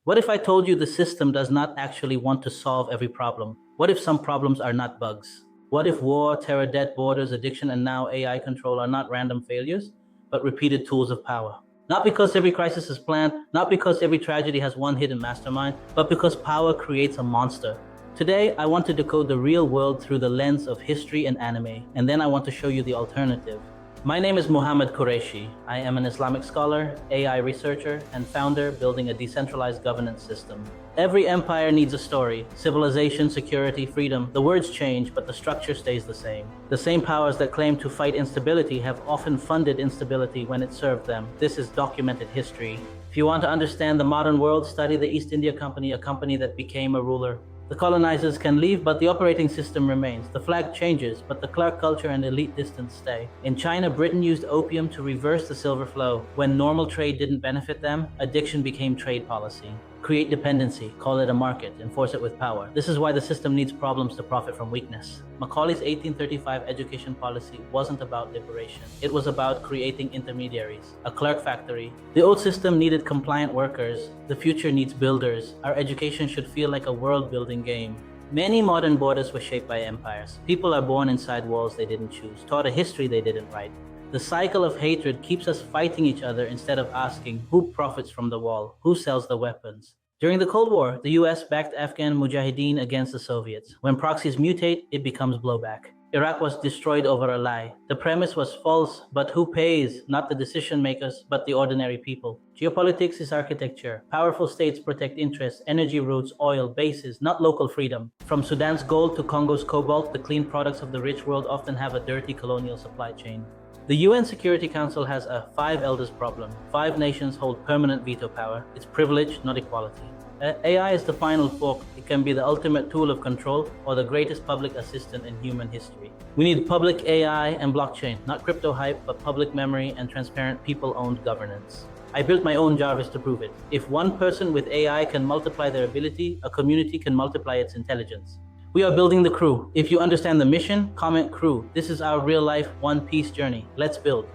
What if I told you the system does not actually want to solve every problem? What if some problems are not bugs? What if war, terror, debt, borders, addiction, and now AI control are not random failures, but repeated tools of power? Not because every crisis is planned, not because every tragedy has one hidden mastermind, but because power creates a monster. Today, I want to decode the real world through the lens of history and anime, and then I want to show you the alternative. My name is Mohammed Qureshi. I am an Islamic scholar, AI researcher, and founder building a decentralized governance system. Every empire needs a story: civilization, security, freedom. The words change, but the structure stays the same. The same powers that claim to fight instability have often funded instability when it served them. This is documented history. If you want to understand the modern world, study the East India Company, a company that became a ruler. The colonizers can leave, but the operating system remains. The flag changes, but the clerk culture and elite distance stay. In China, Britain used opium to reverse the silver flow. When normal trade didn't benefit them, addiction became trade policy. Create dependency, call it a market, enforce it with power. This is why the system needs problems to profit from weakness. Macaulay's 1835 education policy wasn't about liberation. It was about creating intermediaries, a clerk factory. The old system needed compliant workers. The future needs builders. Our education should feel like a world-building game. Many modern borders were shaped by empires. People are born inside walls they didn't choose, taught a history they didn't write. The cycle of hatred keeps us fighting each other instead of asking who profits from the wall, who sells the weapons. During the Cold War, the US backed Afghan mujahideen against the Soviets. When proxies mutate, it becomes blowback. Iraq was destroyed over a lie. The premise was false, but who pays? Not the decision makers, but the ordinary people. Geopolitics is architecture. Powerful states protect interests, energy routes, oil, bases, not local freedom. From Sudan's gold to Congo's cobalt, the clean products of the rich world often have a dirty colonial supply chain. The UN Security Council has a five elders problem. 5 nations hold permanent veto power. It's privilege, not equality. AI is the final fork. It can be the ultimate tool of control or the greatest public assistant in human history. We need public AI and blockchain, not crypto hype, but public memory and transparent people-owned governance. I built my own Jarvis to prove it. If one person with AI can multiply their ability, a community can multiply its intelligence. We are building the crew. If you understand the mission, comment crew. This is our real life One Piece journey. Let's build.